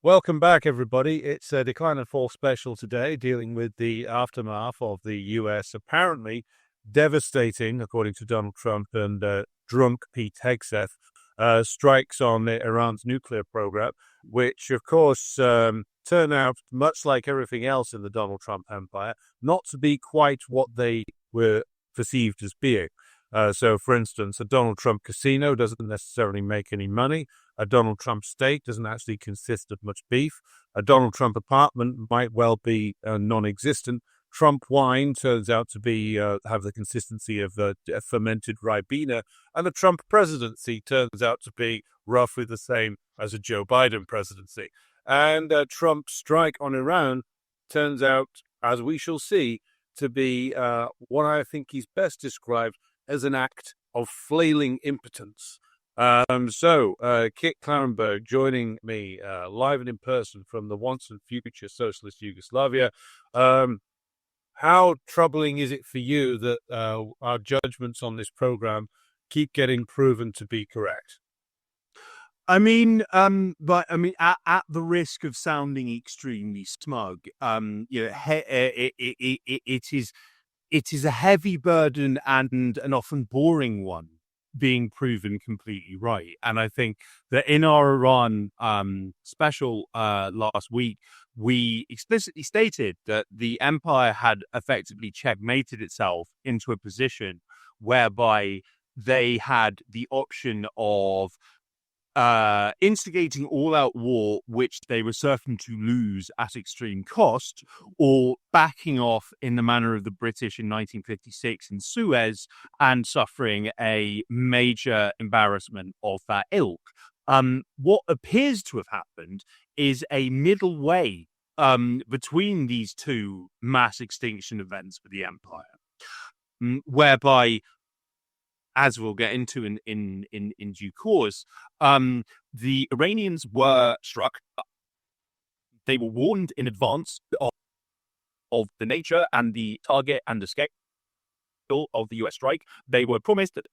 Welcome back, everybody. It's a Decline and Fall special today, dealing with the aftermath of the U.S. apparently devastating, according to Donald Trump and drunk Pete Hegseth, strikes on Iran's nuclear program, which, of course, turn out, much like everything else in the Donald Trump empire, not to be quite what they were perceived as being. So, for instance, a Donald Trump casino doesn't necessarily make any money. A Donald Trump steak doesn't actually consist of much beef. A Donald Trump apartment might well be non-existent. Trump wine turns out to be have the consistency of fermented Ribena, and the Trump presidency turns out to be roughly the same as a Joe Biden presidency. And Trump's strike on Iran turns out, as we shall see, to be what I think he's best described as an act of flailing impotence. Kit Clarenberg joining me live and in person from the once and future socialist Yugoslavia. How troubling is it for you that our judgments on this program keep getting proven to be correct? At the risk of sounding extremely smug, it is a heavy burden and an often boring one being proven completely right. And I think that in our Iran special last week, we explicitly stated that the empire had effectively checkmated itself into a position whereby they had the option of instigating all-out war, which they were certain to lose at extreme cost, or backing off in the manner of the British in 1956 in Suez and suffering a major embarrassment of that ilk. What appears to have happened is a middle way between these two mass extinction events for the empire, whereby, as we'll get into in due course, the Iranians were struck. They were warned in advance of the nature and the target and the scale of the US strike. They were promised that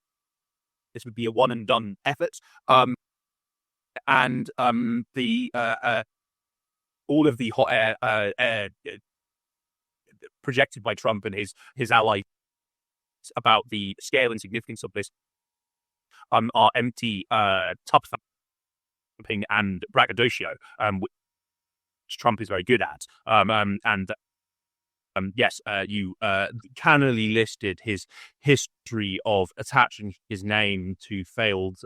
this would be a one and done effort. All of the hot air projected by Trump and his allies about the scale and significance of this are empty tub thumping and braggadocio, which Trump is very good at. You cannily listed his history of attaching his name to failed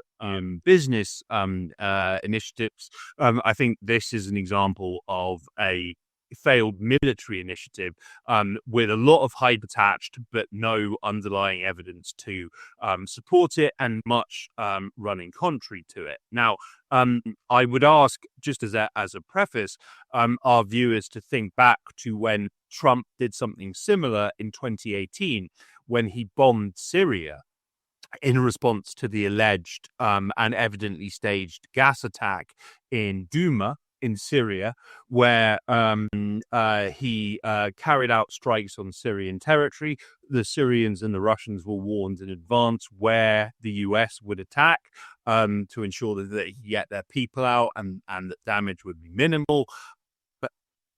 business initiatives. I think this is an example of a failed military initiative with a lot of hype attached, but no underlying evidence to support it, and much running contrary to it. Now, I would ask, just as a preface, our viewers to think back to when Trump did something similar in 2018, when he bombed Syria in response to the alleged and evidently staged gas attack in Douma in Syria, where he carried out strikes on Syrian territory. The Syrians and the Russians were warned in advance where the US would attack to ensure that they could get their people out and that damage would be minimal.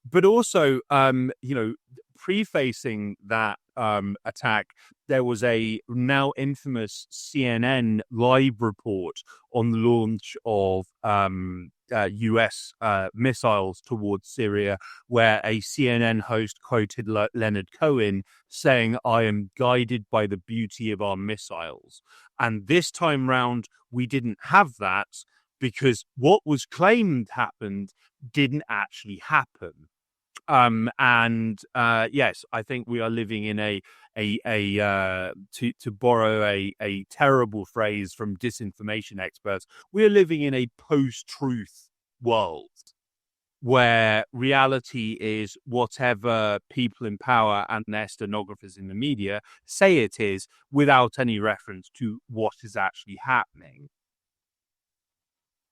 But also, prefacing that attack, there was a now infamous CNN live report on the launch of US missiles towards Syria, where a CNN host quoted Leonard Cohen saying, "I am guided by the beauty of our missiles." And this time round, we didn't have that, because what was claimed happened didn't actually happen. Yes, I think we are living in to borrow a terrible phrase from disinformation experts, we are living in a post-truth world where reality is whatever people in power and their stenographers in the media say it is, without any reference to what is actually happening.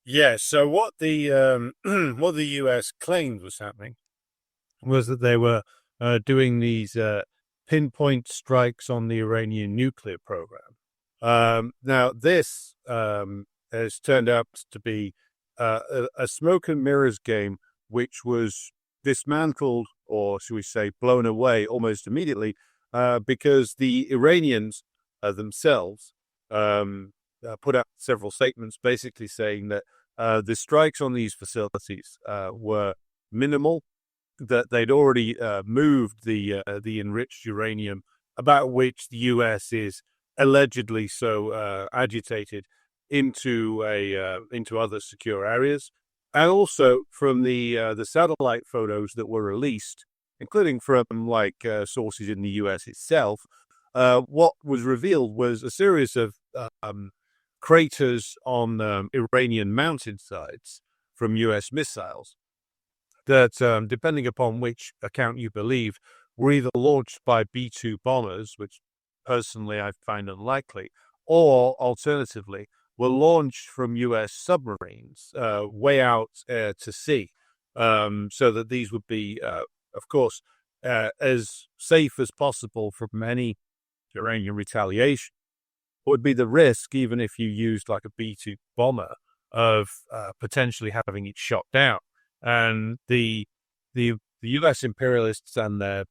Yeah, so what the what the US claimed was happening was that they were doing these pinpoint strikes on the Iranian nuclear program. Now, this has turned out to be a smoke and mirrors game, which was dismantled, or should we say, blown away almost immediately, because the Iranians themselves put out several statements basically saying that the strikes on these facilities were minimal, that they'd already moved the enriched uranium, about which the U.S. is allegedly so agitated, into other secure areas. And also from the satellite photos that were released, including from sources in the U.S. itself, what was revealed was a series of craters on Iranian mountainsides from U.S. missiles that, depending upon which account you believe, were either launched by B-2 bombers, which personally I find unlikely, or alternatively were launched from U.S. submarines way out to sea, so that these would be, of course, as safe as possible from any Iranian retaliation. Would be the risk, even if you used like a B-2 bomber, of potentially having it shot down. And the U.S. imperialists and their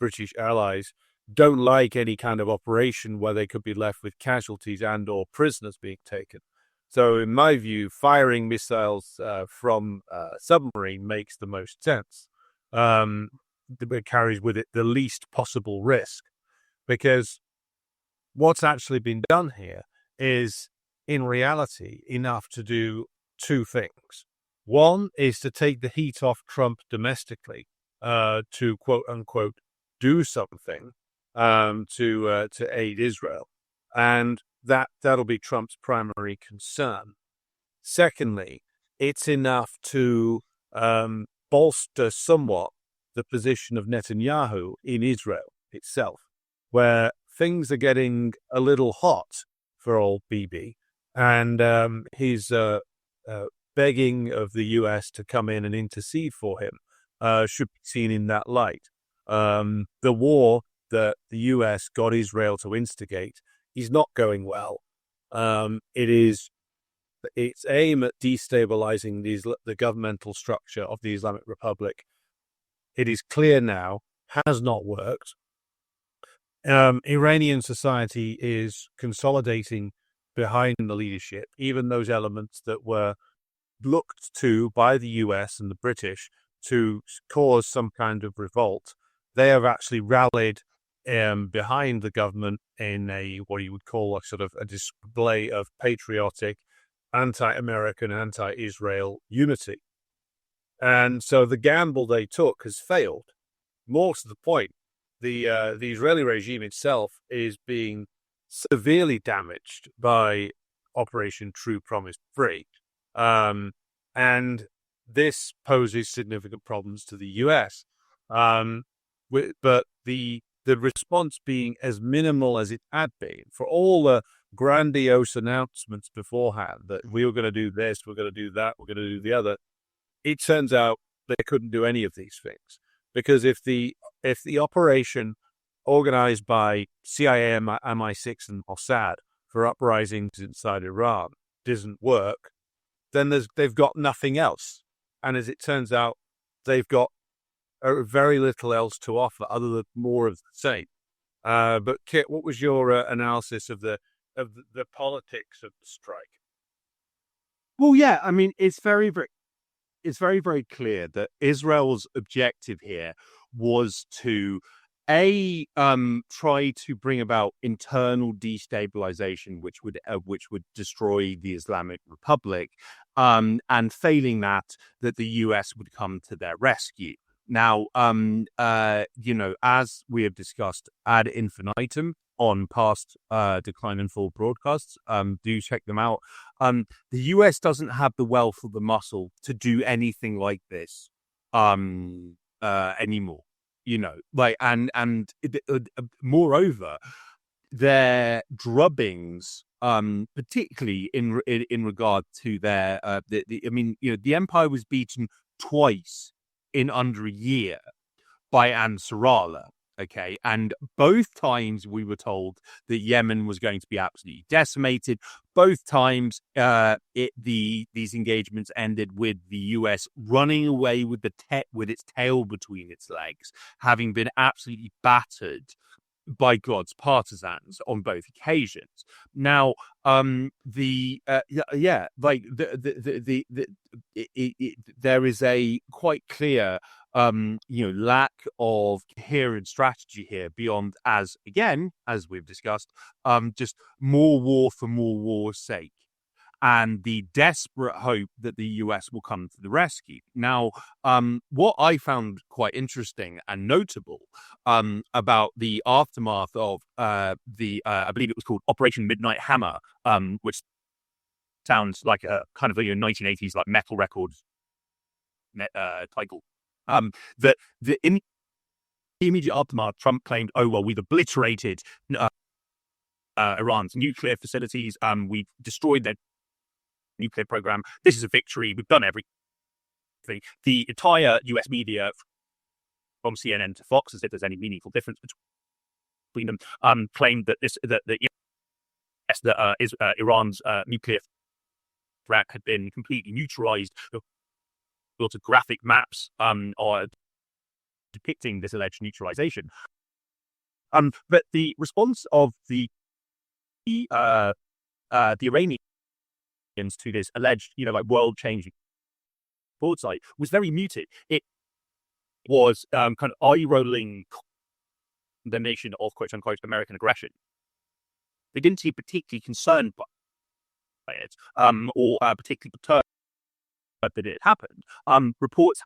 British allies don't like any kind of operation where they could be left with casualties and or prisoners being taken. So in my view, firing missiles from a submarine makes the most sense. It carries with it the least possible risk, because what's actually been done here is, in reality, enough to do two things. One is to take the heat off Trump domestically, to quote unquote do something to aid Israel, and that'll be Trump's primary concern. Secondly, it's enough to bolster somewhat the position of Netanyahu in Israel itself, where things are getting a little hot for old Bibi, and his begging of the U.S. to come in and intercede for him should be seen in that light. The war that the U.S. got Israel to instigate is not going well. Its aim at destabilizing the governmental structure of the Islamic Republic, it is clear now, has not worked. Iranian society is consolidating behind the leadership, even those elements that were looked to by the US and the British to cause some kind of revolt. They have actually rallied behind the government in what you would call a display of patriotic, anti-American, anti-Israel unity. And so the gamble they took has failed. More to the point, the Israeli regime itself is being severely damaged by Operation True Promise Free. And this poses significant problems to the US. But the response being as minimal as it had been, for all the grandiose announcements beforehand that we were going to do this, we're going to do that, we're going to do the other, it turns out they couldn't do any of these things. Because if the operation organized by CIA, MI6, and Mossad for uprisings inside Iran doesn't work, then they've got nothing else. And as it turns out, they've got very little else to offer other than more of the same. But Kit, what was your analysis of the politics of the strike? Well, yeah, I mean, it's very, very clear that Israel's objective here was to try to bring about internal destabilization, which would destroy the Islamic Republic, and failing that the US would come to their rescue. Now, as we have discussed ad infinitum on past Decline and Fall broadcasts, do check them out. The US doesn't have the wealth or the muscle to do anything like this anymore. Moreover, their drubbings, particularly in regard to their, the empire was beaten twice in under a year by Ansarallah. Okay, and both times we were told that Yemen was going to be absolutely decimated. Both times, these engagements ended with the U.S. running away with with its tail between its legs, having been absolutely battered by God's partisans on both occasions. Now, there is a quite clear lack of coherent strategy here beyond, as we've discussed, just more war for more war's sake, and the desperate hope that the US will come to the rescue. Now, what I found quite interesting and notable about the aftermath of I believe it was called Operation Midnight Hammer, which sounds like a kind of 1980s like metal record title. That in the immediate aftermath, Trump claimed, "Oh well, we've obliterated Iran's nuclear facilities. We've destroyed their nuclear program. This is a victory. We've done everything." The entire US media, from CNN to Fox, as if there's any meaningful difference between them, claimed that Iran's nuclear threat had been completely neutralized. Built of graphic maps are depicting this alleged neutralization. But the response of the Iranians to this alleged, world-changing foresight was very muted. It was kind of eye-rolling condemnation of quote-unquote American aggression. They didn't seem particularly concerned by it, or particularly perturbed that it happened. Reports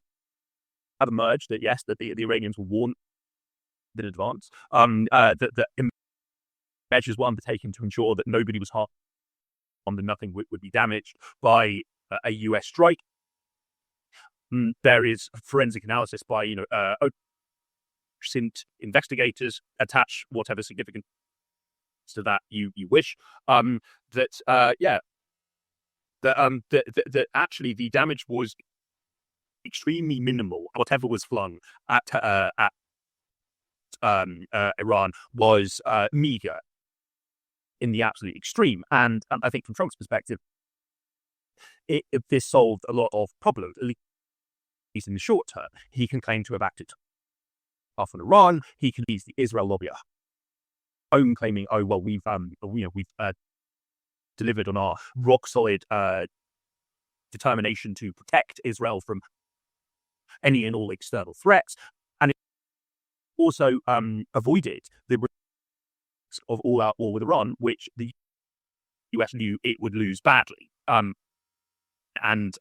have emerged that yes, that the Iranians were warned in advance, that measures were undertaken to ensure that nobody was harmed and nothing would be damaged by a US strike. There is forensic analysis by investigators. Attach whatever significance to that you wish. That actually the damage was extremely minimal. Whatever was flung at Iran was meager in the absolute extreme. And I think from Trump's perspective, this solved a lot of problems, at least in the short term. He can claim to have acted tough on Iran. He can use the Israel lobby at home, claiming, "Oh well, we've delivered on our rock solid determination to protect Israel from any and all external threats," and it also avoided the risk of all-out war with Iran, which the US knew it would lose badly, and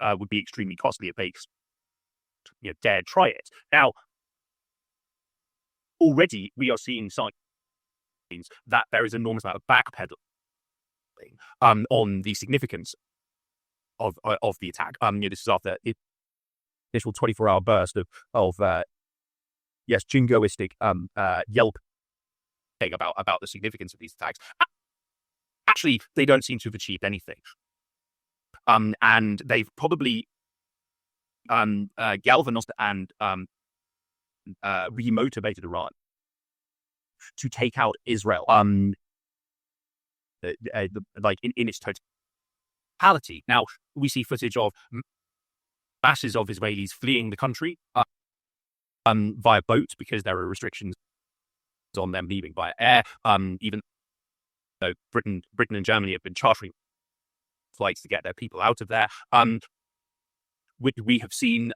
would be extremely costly if they dared try it. Now, already we are seeing signs that there is an enormous amount of backpedaling on the significance of the attack. This is after the initial 24-hour burst of jingoistic yelping about the significance of these attacks. Actually, they don't seem to have achieved anything, and they've probably galvanized and remotivated Iran to take out Israel, like in its totality. Now, we see footage of masses of Israelis fleeing the country via boat because there are restrictions on them leaving via air. Even though Britain and Germany have been chartering flights to get their people out of there. We have seen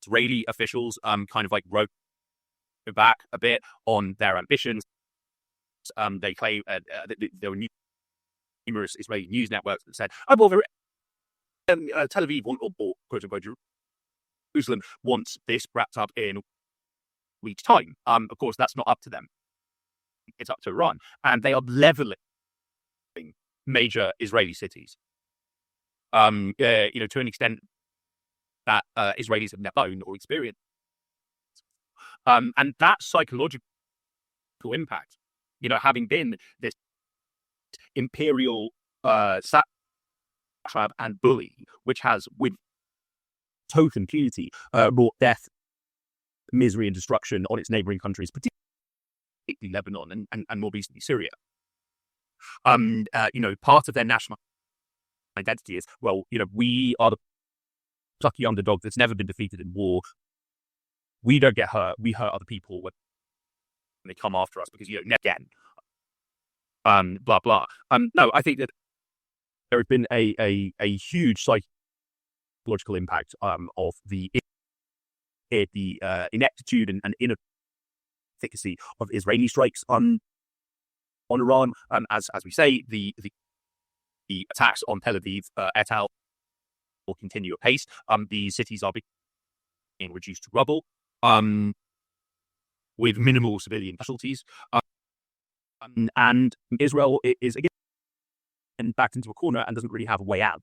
Israeli officials kind of like row back a bit on their ambitions. They claim there were numerous Israeli news networks that said, "Oh, well, Tel Aviv or quote unquote Jerusalem wants this wrapped up in a week's time." Of course, that's not up to them. It's up to Iran, and they are leveling major Israeli cities. To an extent that Israelis have never known or experienced. And that psychological impact, having been this imperial satrap and bully, which has, with total impunity, wrought death misery and destruction on its neighboring countries, particularly Lebanon and more recently Syria. Part of their national identity is, well, we are the plucky underdog that's never been defeated in war. We don't get hurt. We hurt other people when they come after us because, never again. Blah, blah. No, I think that there has been a huge psychological impact of the ineptitude and inefficacy of Israeli strikes on Iran. As we say, the attacks on Tel Aviv et al. Will continue apace. These cities are being reduced to rubble with minimal civilian casualties. And Israel is again backed into a corner and doesn't really have a way out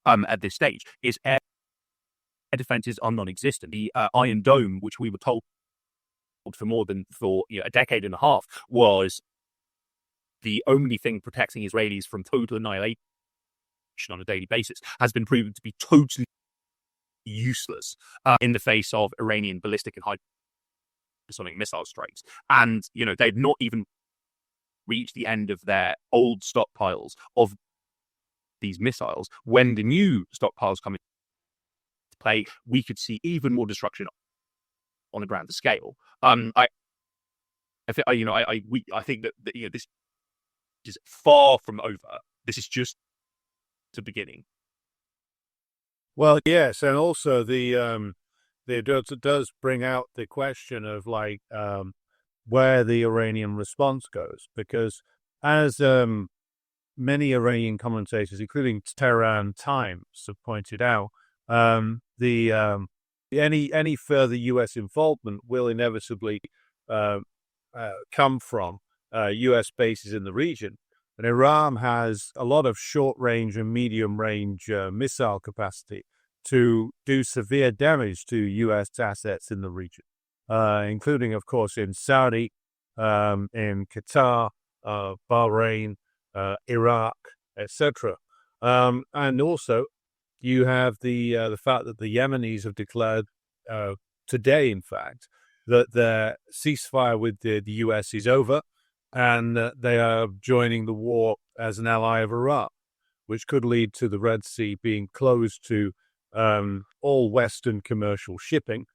at this stage. Its air defenses are non-existent. The Iron Dome, which we were told for a decade and a half, was the only thing protecting Israelis from total annihilation on a daily basis, has been proven to be totally useless in the face of Iranian ballistic and hypersonic missile strikes. And, they'd not even reached the end of their old stockpiles of these missiles. When the new stockpiles come into play, we could see even more destruction on a grander scale. I think that this is far from over. This is just the beginning. Well, yes, and also it does bring out the question of where the Iranian response goes, because as many Iranian commentators, including Tehran Times, have pointed out, any further U.S. involvement will inevitably come from U.S. bases in the region. And Iran has a lot of short-range and medium-range missile capacity to do severe damage to U.S. assets in the region, including, of course, in Saudi, in Qatar, Bahrain, Iraq, etc. And also, you have the fact that the Yemenis have declared today, in fact, that their ceasefire with the U.S. is over, and they are joining the war as an ally of Iran, which could lead to the Red Sea being closed to all Western commercial shipping,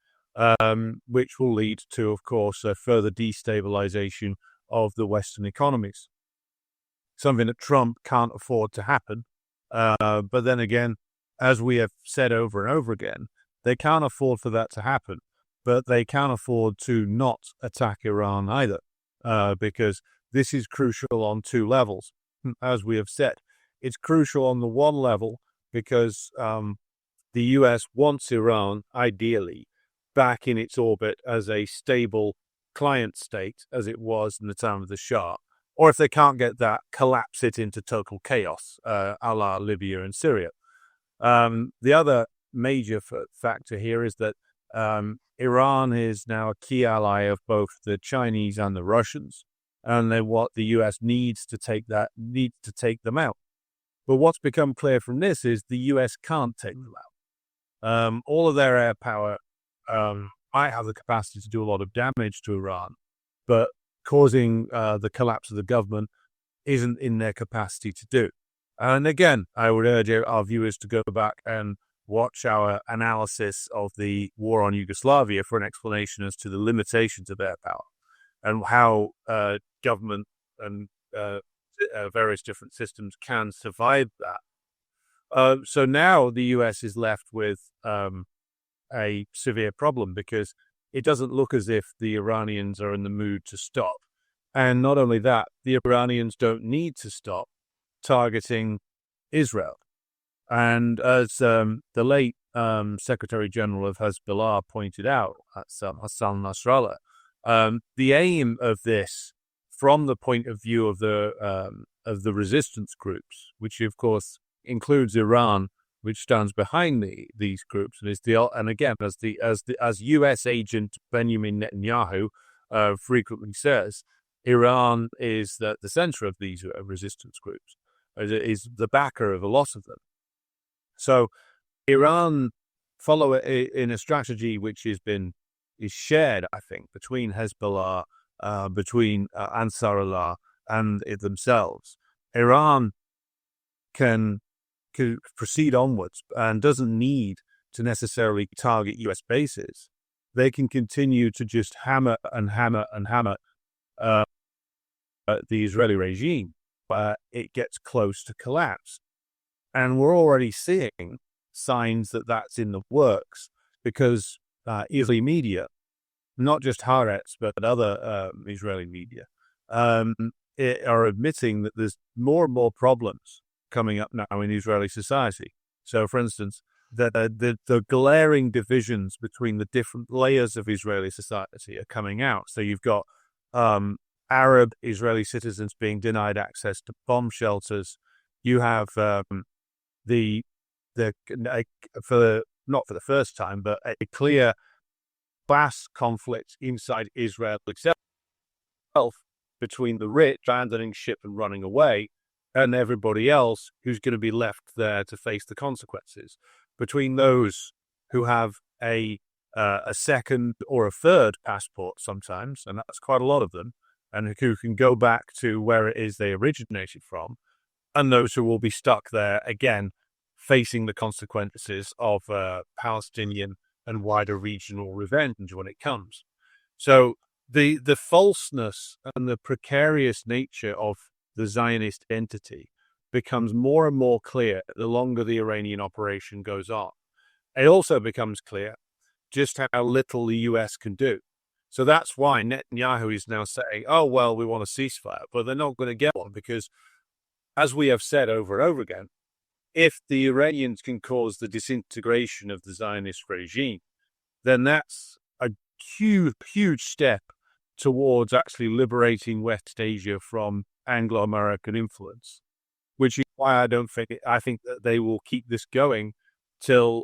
which will lead to, of course, a further destabilization of the Western economies. Something that Trump can't afford to happen. But then again, as we have said over and over again, they can't afford for that to happen, but they can't afford to not attack Iran either. Because this is crucial on two levels. As we have said, it's crucial on the one level because the US wants Iran, ideally, back in its orbit as a stable client state, as it was in the time of the Shah. Or if they can't get that, collapse it into total chaos, a la Libya and Syria. The other major factor here is that Iran is now a key ally of both the Chinese and the Russians, and what the U.S. needs to take them out. But what's become clear from this is the U.S. can't take them out. All of their air power might have the capacity to do a lot of damage to Iran, but causing the collapse of the government isn't in their capacity to do. And again, I would urge our viewers to go back and watch our analysis of the war on Yugoslavia for an explanation as to the limitations of air power and how government and various different systems can survive that. So now the US is left with a severe problem because it doesn't look as if the Iranians are in the mood to stop. And not only that, the Iranians don't need to stop targeting Israel. And as the late Secretary General of Hezbollah pointed out, Hassan Nasrallah, the aim of this, from the point of view of the resistance groups, which of course includes Iran, which stands behind these groups, and again, as U.S. agent Benjamin Netanyahu frequently says, Iran is the center of these resistance groups, is the backer of a lot of them. So Iran follow it in a strategy which is shared, I think, between Hezbollah, between Ansarullah and it themselves. Iran can proceed onwards and doesn't need to necessarily target US bases. They can continue to just hammer and hammer and hammer the Israeli regime, but it gets close to collapse. And we're already seeing signs that that's in the works because Israeli media, not just Haaretz, but other Israeli media, are admitting that there's more and more problems coming up now in Israeli society. So, for instance, the glaring divisions between the different layers of Israeli society are coming out. So you've got Arab Israeli citizens being denied access to bomb shelters. You have not for the first time, but a clear class conflict inside Israel itself between the rich abandoning ship and running away and everybody else who's going to be left there to face the consequences. Between those who have a second or a third passport sometimes, and that's quite a lot of them, and who can go back to where it is they originated from, and those who will be stuck there again, facing the consequences of Palestinian and wider regional revenge when it comes. So the falseness and the precarious nature of the Zionist entity becomes more and more clear the longer the Iranian operation goes on. It also becomes clear just how little the US can do. So that's why Netanyahu is now saying, oh, well, we want a ceasefire, but they're not going to get one because, as we have said over and over again, if the Iranians can cause the disintegration of the Zionist regime, then that's a huge, huge step towards actually liberating West Asia from Anglo-American influence, which is why I think that they will keep this going till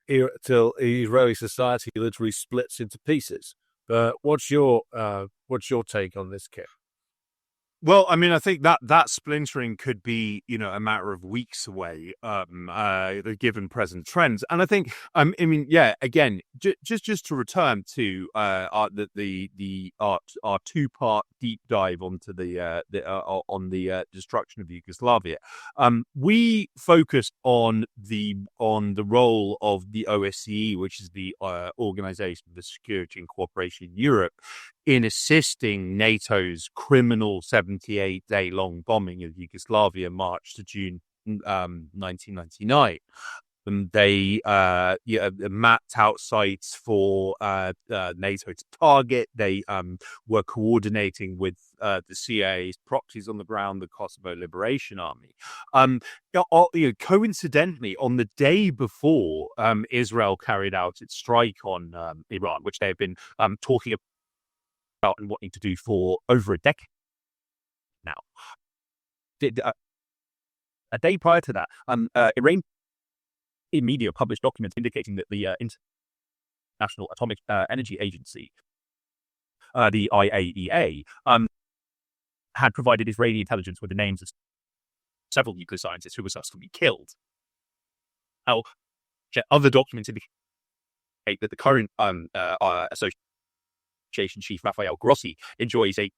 Israeli society literally splits into pieces. But what's your take on this, Kit? Well, I mean, I think that splintering could be, a matter of weeks away, given present trends. And I think, again, just to return to our two-part deep dive onto the destruction of Yugoslavia, we focused on the role of the OSCE, which is the Organization for Security and Cooperation in Europe, in assisting NATO's criminal 78-day-long bombing of Yugoslavia, March to June 1999. They mapped out sites for NATO to target. They were coordinating with the CIA's proxies on the ground, the Kosovo Liberation Army. Coincidentally, on the day before Israel carried out its strike on Iran, which they have been talking about and wanting to do for over a decade now. A day prior to that, Iranian media published documents indicating that the International Atomic Energy Agency, the IAEA, had provided Israeli intelligence with the names of several nuclear scientists who were subsequently killed. Now, other documents indicate that the current association chief, Rafael Grossi, enjoys a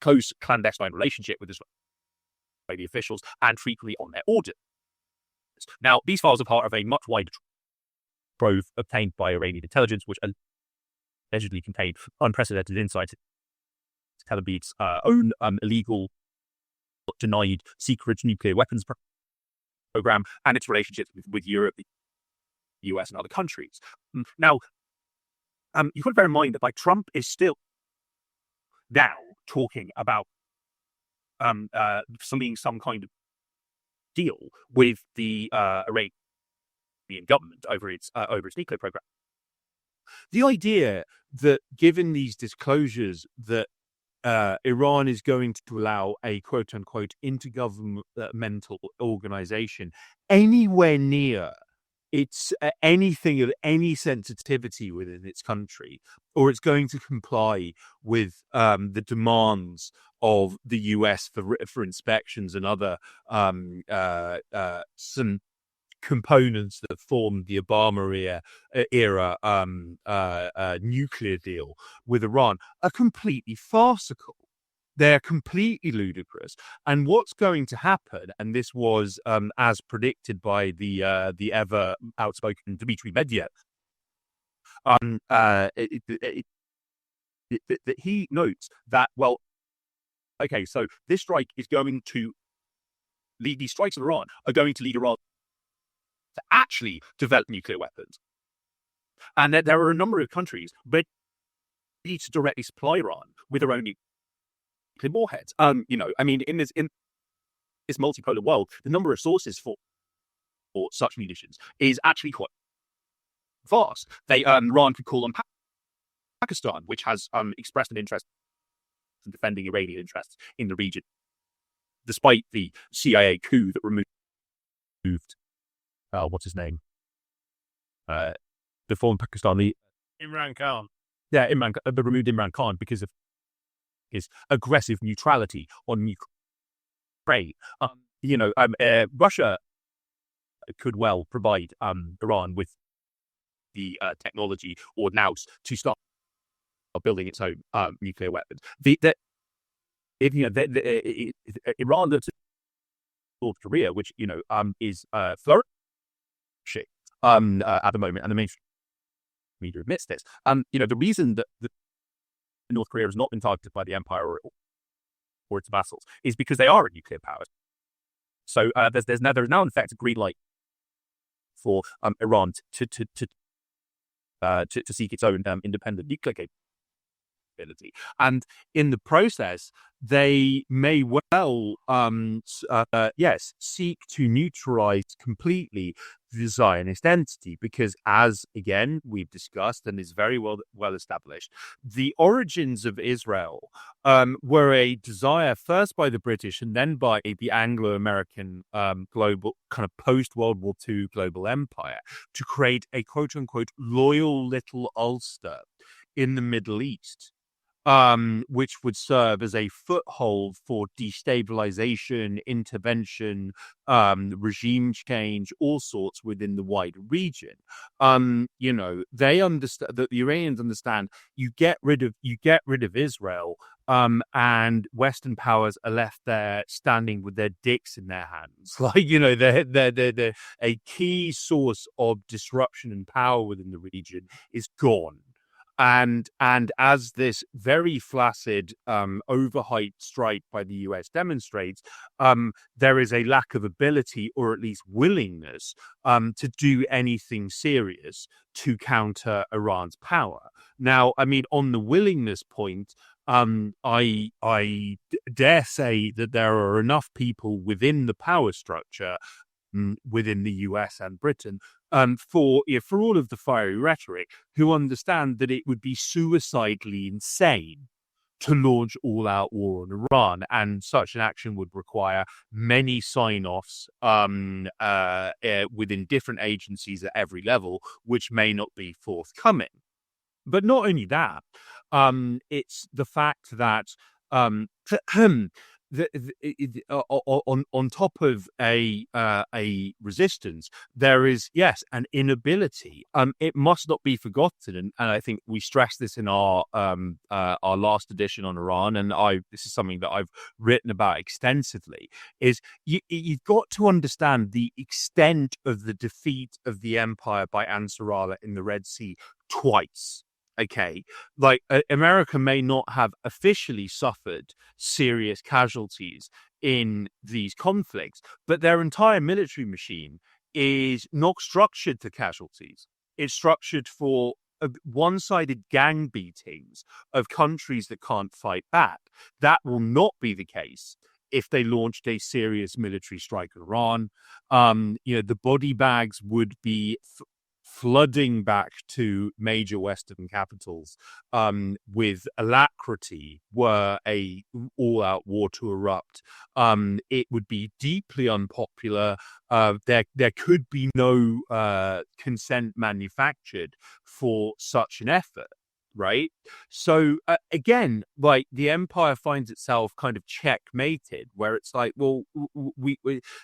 close clandestine relationship with Israeli officials and frequently on their orders. Now, these files are part of a much wider trove obtained by Iranian intelligence, which allegedly contained unprecedented insights into Tel Aviv's own illegal, denied secret nuclear weapons program and its relationships with Europe, the US, and other countries. Now, you've got to bear in mind that Trump is still now talking about some kind of deal with the Iranian government over its nuclear program. The idea that, given these disclosures, that Iran is going to allow a quote-unquote intergovernmental organization anywhere near it's anything of any sensitivity within its country, or it's going to comply with the demands of the US for inspections and other some components that formed the Obama era nuclear deal with Iran are completely farcical. They're completely ludicrous. And what's going to happen, and this was as predicted by the ever outspoken Dmitry Medvedev, that he notes that, well, okay, so this strike is going to lead, these strikes in Iran are going to lead Iran to actually develop nuclear weapons. And that there are a number of countries ready to directly supply Iran with their own nuclear warheads. In this multipolar world, the number of sources for such munitions is actually quite vast. Iran could call on Pakistan, which has expressed an interest in defending Iranian interests in the region, despite the CIA coup that removed what's his name, the former Pakistani Imran Khan. Yeah, removed Imran Khan because of his aggressive neutrality on Ukraine. Russia could well provide Iran with the technology or nous to start building its own nuclear weapons. Iran looks at North Korea, which is flourishing at the moment, and the mainstream media admits this. The reason that North Korea has not been targeted by the empire or its vassals is because they are a nuclear power. So there's now in fact a green light for Iran to seek its own independent nuclear capability, and in the process they may well seek to neutralize completely the Zionist entity, because, as again we've discussed and is very well established, the origins of Israel were a desire first by the British and then by the Anglo-American global kind of post-World War II global empire to create a quote-unquote loyal little Ulster in the Middle East, which would serve as a foothold for destabilization, intervention, regime change, all sorts within the wider region. They understand that the Iranians understand you get rid of Israel, and Western powers are left there standing with their dicks in their hands. They're a key source of disruption and power within the region is gone. And as this very flaccid, overhyped strike by the US demonstrates, there is a lack of ability, or at least willingness, to do anything serious to counter Iran's power. Now, on the willingness point, I dare say that there are enough people within the power structure within the US and Britain, for all of the fiery rhetoric, who understand that it would be suicidally insane to launch all-out war on Iran, and such an action would require many sign-offs within different agencies at every level, which may not be forthcoming. But not only that, it's the fact that on top of a resistance, there is an inability. It must not be forgotten, and I think we stressed this in our last edition on Iran, and this is something that I've written about extensively. Is you've got to understand the extent of the defeat of the empire by Ansar Allah in the Red Sea twice. Okay, America may not have officially suffered serious casualties in these conflicts, but their entire military machine is not structured to casualties. It's structured for one-sided gang beatings of countries that can't fight back. That will not be the case if they launched a serious military strike on Iran. The body bags would be flooding back to major Western capitals with alacrity were a all-out war to erupt. It would be deeply unpopular. There could be no consent manufactured for such an effort. right? So again, like the empire finds itself kind of checkmated, where it's like, well, we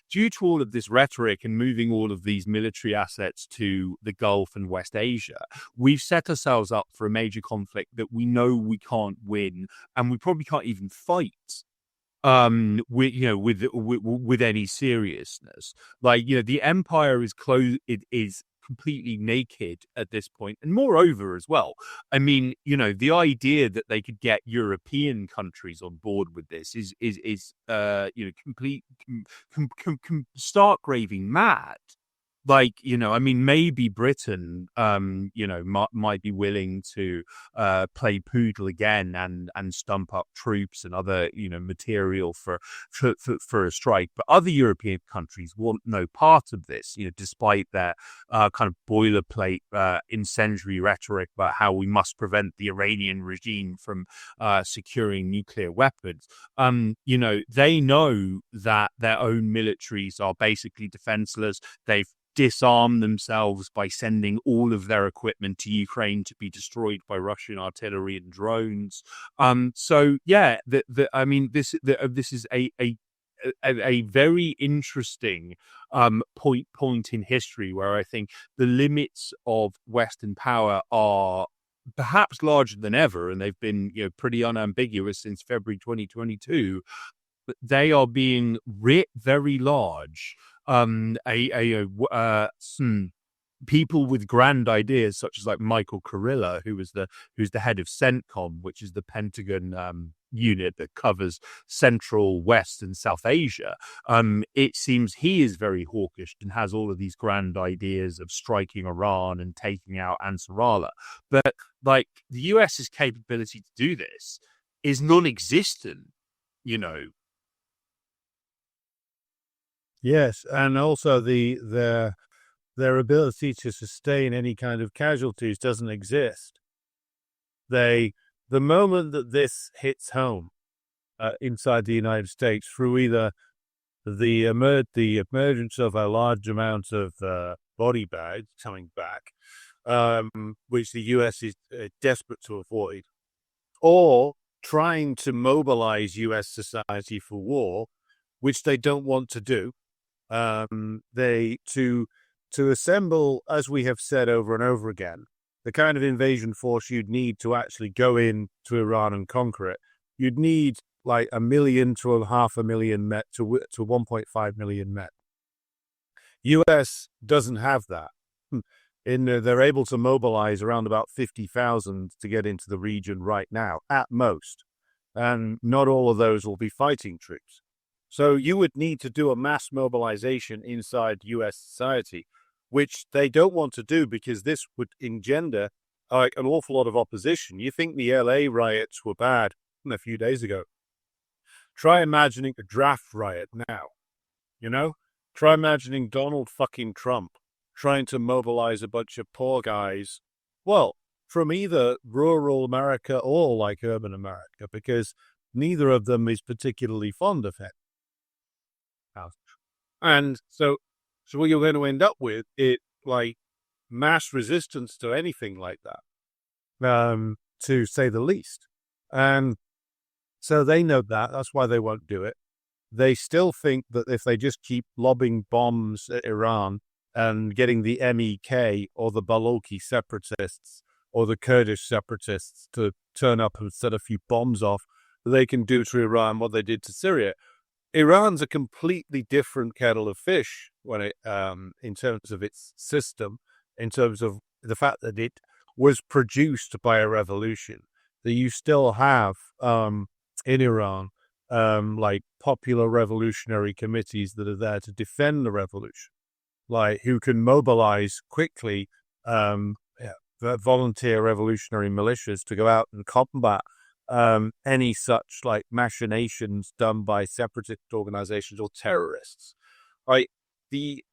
due to all of this rhetoric and moving all of these military assets to the Gulf and West Asia, we've set ourselves up for a major conflict that we know we can't win, and we probably can't even fight with any seriousness. Like, the empire is close, it is completely naked at this point. And moreover as well, I mean, the idea that they could get European countries on board with this is complete stark raving mad. Like, I mean, maybe Britain, might be willing to play poodle again and stump up troops and other, material for a strike. But other European countries want no part of this, despite their kind of boilerplate incendiary rhetoric about how we must prevent the Iranian regime from securing nuclear weapons. They know that their own militaries are basically defenseless. They've disarmed themselves by sending all of their equipment to Ukraine to be destroyed by Russian artillery and drones. So yeah, I mean, this is a very interesting point in history where I think the limits of Western power are perhaps larger than ever, and they've been pretty unambiguous since February 2022. But they are being writ very large. People with grand ideas, such as like Michael Kurilla, who's the head of CENTCOM, which is the Pentagon unit that covers Central, West, and South Asia. It seems he is very hawkish and has all of these grand ideas of striking Iran and taking out Ansarallah. But like the US's capability to do this is non-existent. Yes, and also their ability to sustain any kind of casualties doesn't exist. The moment that this hits home inside the United States through either the emergence of a large amount of body bags coming back, which the US is desperate to avoid, or trying to mobilize US society for war, which they don't want to do. To assemble, as we have said over and over again, the kind of invasion force you'd need to actually go in to Iran and conquer it, you'd need like 1 million to 500,000 met to 1.5 million met. US doesn't have that. They're able to mobilize around about 50,000 to get into the region right now, at most. And not all of those will be fighting troops. So you would need to do a mass mobilization inside US society, which they don't want to do because this would engender like an awful lot of opposition. You think the LA riots were bad a few days ago. Try imagining a draft riot now, Try imagining Donald fucking Trump trying to mobilize a bunch of poor guys, well, from either rural America or like urban America, because neither of them is particularly fond of it. And so what you're going to end up with is like mass resistance to anything like that, to say the least. And so they know that. That's why they won't do it. They still think that if they just keep lobbing bombs at Iran and getting the MEK or the Balochi separatists or the Kurdish separatists to turn up and set a few bombs off, they can do to Iran what they did to Syria. Iran's a completely different kettle of fish when it, in terms of its system, in terms of the fact that it was produced by a revolution. That you still have in Iran like popular revolutionary committees that are there to defend the revolution, like who can mobilize quickly volunteer revolutionary militias to go out and combat any such like machinations done by separatist organizations or terrorists. Right? It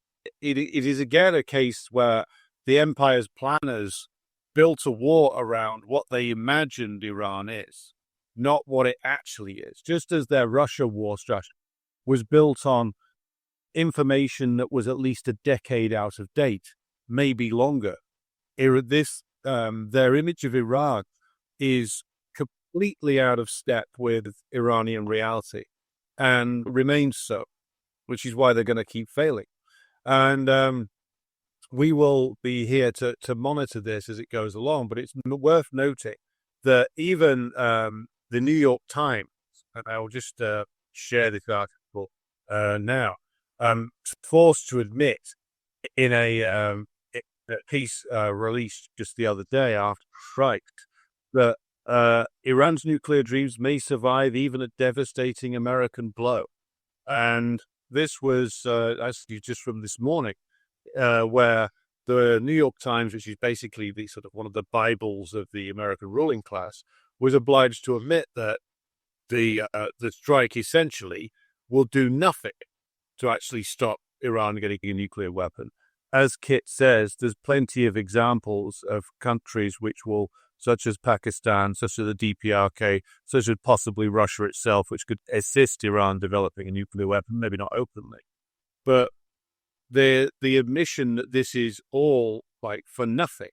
is again a case where the empire's planners built a war around what they imagined Iran is, not what it actually is. Just as their Russia war strategy was built on information that was at least a decade out of date, maybe longer. Their image of Iran is completely out of step with Iranian reality and remains so, which is why they're going to keep failing. And we will be here to monitor this as it goes along. But it's worth noting that even the New York Times, and I will just share this article now, forced to admit in a piece released just the other day after the strike that Iran's nuclear dreams may survive even a devastating American blow. And this was actually just from this morning, where the New York Times, which is basically the sort of one of the Bibles of the American ruling class, was obliged to admit that the strike essentially will do nothing to actually stop Iran getting a nuclear weapon. As Kit says, there's plenty of examples of countries which will, such as Pakistan, such as the DPRK, such as possibly Russia itself, which could assist Iran developing a nuclear weapon, maybe not openly. But the admission that this is all like for nothing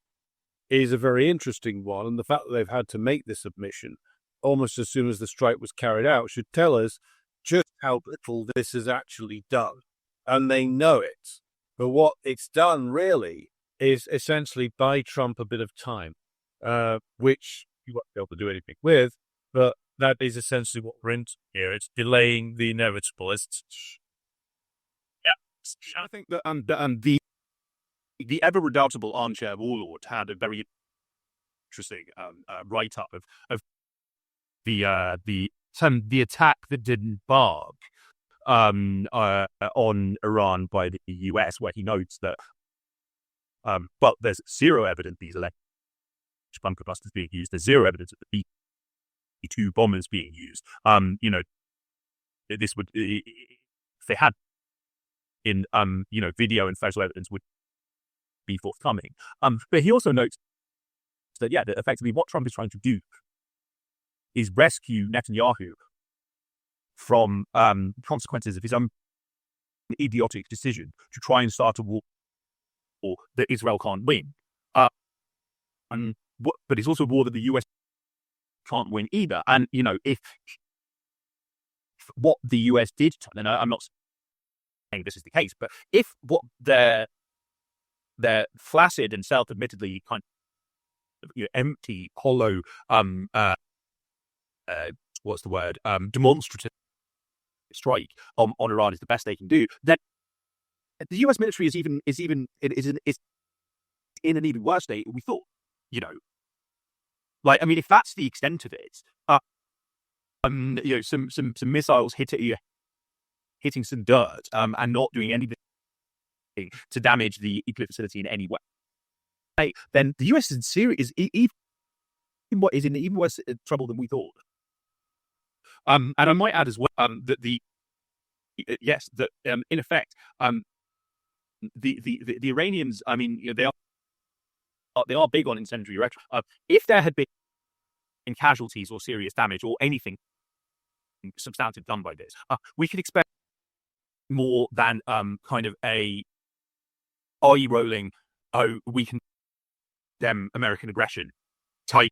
is a very interesting one. And the fact that they've had to make this admission almost as soon as the strike was carried out should tell us just how little this has actually done. And they know it. But what it's done really is essentially buy Trump a bit of time, which you won't be able to do anything with. But that is essentially what we're into here. It's delaying the inevitable. I think that the ever redoubtable armchair warlord had a very interesting write up of the attack that didn't bark on Iran by the US, where he notes that well, there's zero evidence these alleged bunker busters being used. There's zero evidence of the B-2 bombers being used. This would, if they had in video and photo evidence, would be forthcoming. But he also notes that that effectively what Trump is trying to do is rescue Netanyahu from consequences of his own idiotic decision to try and start a war that Israel can't win. But it's also a war that the US can't win either. And, if what the US did, and I'm not saying this is the case, but if what their flaccid and self-admittedly kind of empty, hollow, what's the word, demonstrative strike on Iran is the best they can do, then the US military is in an even worse state than we thought. If that's the extent of it, some missiles hitting some dirt, and not doing anything to damage the nuclear facility in any way, then the US is in serious, is in even worse trouble than we thought. And I might add as well that in effect, the Iranians, they are big on incendiary rhetoric. If there had been casualties or serious damage or anything substantive done by this, we could expect more than kind of a eye-rolling, we can condemn American aggression type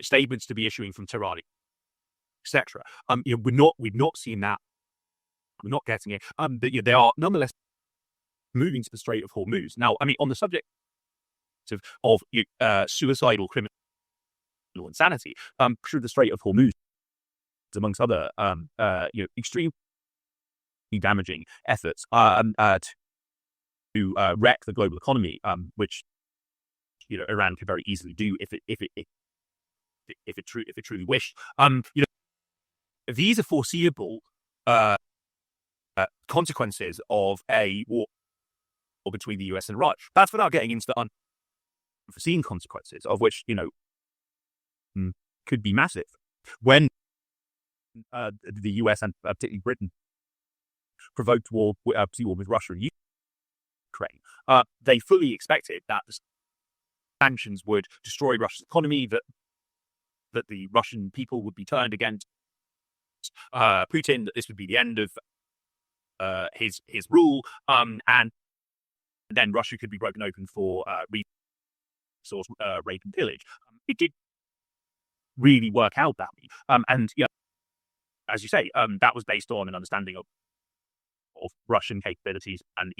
statements to be issuing from Tehran, etc. We've not seen that. We're not getting it. But they are nonetheless moving to the Strait of Hormuz. Now, on the subject of suicidal criminal insanity, through the Strait of Hormuz, amongst other extremely damaging efforts to wreck the global economy, which Iran could very easily do if it truly wished. These are foreseeable consequences of a war between the US and Russia. That's without getting into the unforeseen consequences, of which could be massive. When the US and particularly Britain provoked war with Russia and Ukraine, they fully expected that the sanctions would destroy Russia's economy, that the Russian people would be turned against Putin, that this would be the end of his rule, and then Russia could be broken open for resource rape and pillage. It did really work out that way. And yeah, as you say, that was based on an understanding of Russian capabilities and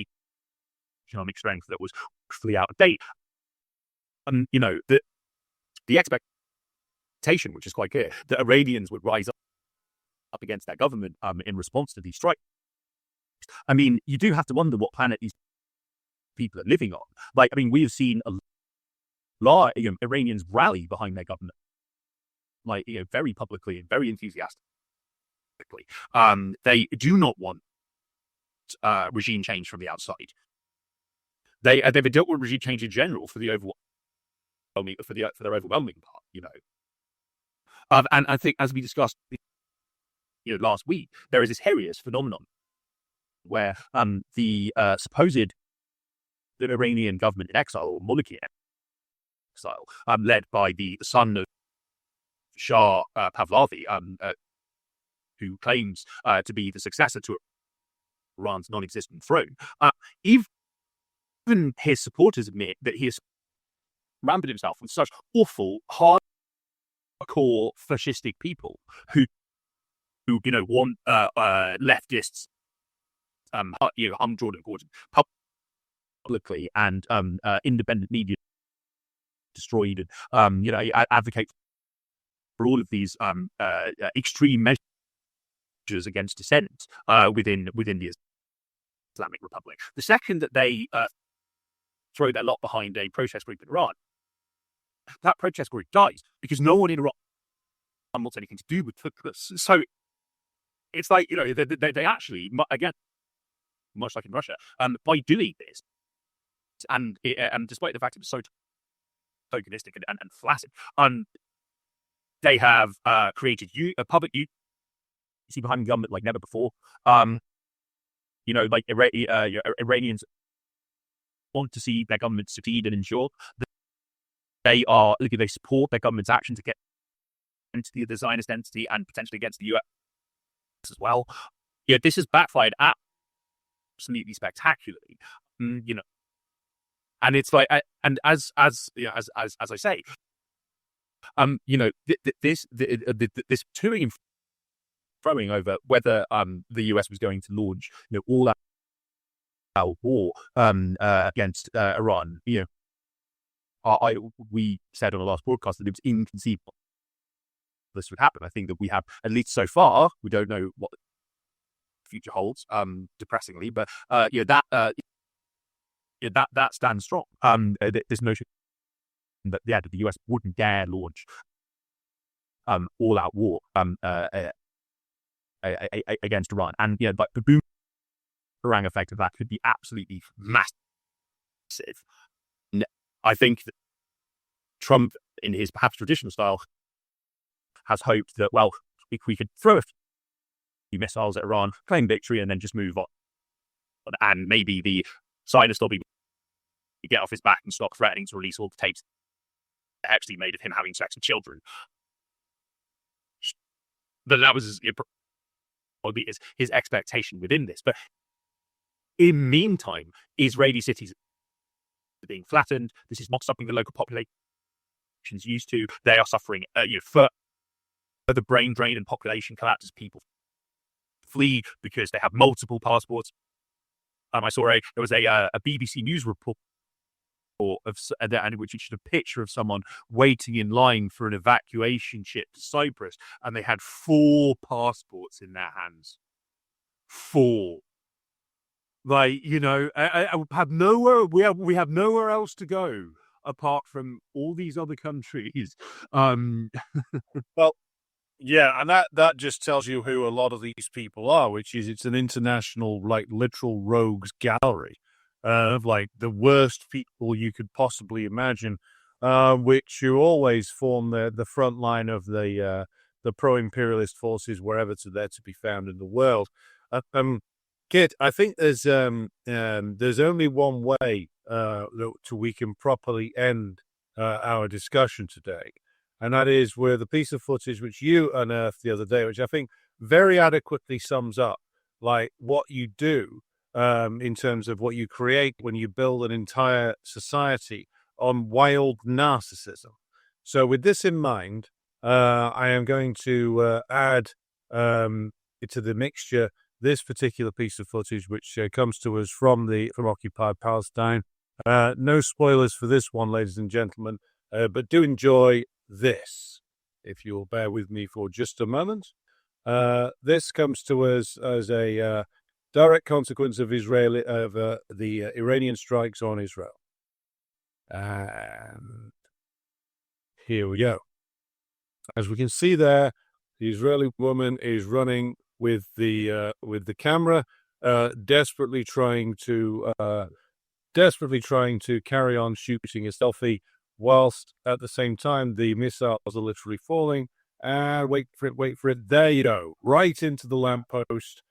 economic strength that was fully out of date. You know, the expectation, which is quite clear, that Iranians would rise up against their government in response to these strikes. I mean, you do have to wonder what planet these people are living on. Like, I mean, we have seen a lot of Iranians rally behind their government, like, very publicly and very enthusiastically. They do not want regime change from the outside. They've dealt with regime change in general for their overwhelming part, and I think, as we discussed, last week, there is this Herius phenomenon where the supposed Iranian government in exile, or monarchy in exile, led by the son of Shah Pahlavi, who claims to be the successor to Iran's non-existent throne. Even his supporters admit that he has surrounded himself with such awful, hardcore, fascistic people who want leftists undrawn and quartered publicly, and independent media destroyed, and advocate for all of these extreme measures against dissent within the Islamic Republic. The second that they throw their lot behind a protest group in Iran, that protest group dies because no one in Iran wants anything to do with this. So it's like, they actually, again, much like in Russia, by doing this, and despite the fact it was so tokenistic and flaccid, they have created a public unity behind the government like never before. Iranians want to see their government succeed and ensure that they support their government's action to get into the Zionist entity and potentially against the US as well. This has backfired absolutely spectacularly. And it's like, and as I say, this toing and throwing over whether the US was going to launch all out war against Iran. We said on the last broadcast that it was inconceivable this would happen. I think that we have, at least so far, we don't know what the future holds, depressingly, but that stands strong. This notion that the US wouldn't dare launch all-out war against Iran, and but the boomerang effect of that could be absolutely massive. I think that Trump, in his perhaps traditional style, has hoped that, well, if we could throw a few missiles at Iran, claim victory, and then just move on, and maybe the Zionist lobby get off his back and stop threatening to release all the tapes that actually made of him having sex with children. But that was probably his expectation within this. But in the meantime, Israeli cities are being flattened. This is not something the local population's used to. They are suffering further brain drain and population collapse as people flee because they have multiple passports. I saw there was a BBC News report which featured a picture of someone waiting in line for an evacuation ship to Cyprus, and they had 4 passports in their hands. 4. Like, I have nowhere. We have nowhere else to go apart from all these other countries. Well, yeah, and that just tells you who a lot of these people are, which is it's an international, like, literal rogues gallery of like the worst people you could possibly imagine, which you always form the front line of the pro-imperialist forces wherever they're to be found in the world. Kit, I think there's only one way we can properly end our discussion today, and that is with a piece of footage which you unearthed the other day, which I think very adequately sums up like what you do in terms of what you create when you build an entire society on wild narcissism. So with this in mind, I am going to add to the mixture this particular piece of footage, which comes to us from Occupied Palestine. No spoilers for this one, ladies and gentlemen, but do enjoy this, if you'll bear with me for just a moment. This comes to us as a direct consequence of the Iranian strikes on Israel. And here we go. As we can see there, the Israeli woman is running with the camera, desperately trying to carry on shooting a selfie, whilst at the same time the missiles are literally falling. And wait for it. There you go, right into the lamppost.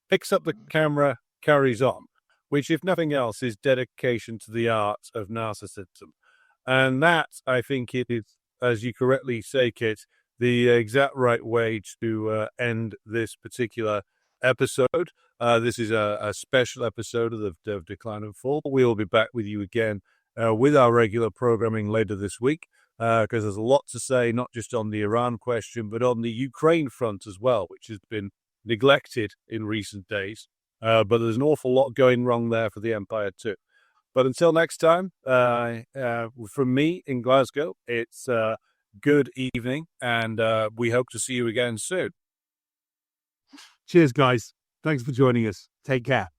Picks up the camera, carries on, which, if nothing else, is dedication to the art of narcissism. And that, I think, it is, as you correctly say, Kit, the exact right way to end this particular episode. This is a special episode of Decline and Fall. We will be back with you again with our regular programming later this week, because there's a lot to say, not just on the Iran question, but on the Ukraine front as well, which has been neglected in recent days. But there's an awful lot going wrong there for the empire too. But until next time, from me in Glasgow, it's good evening, and we hope to see you again soon. Cheers, guys. Thanks for joining us. Take care.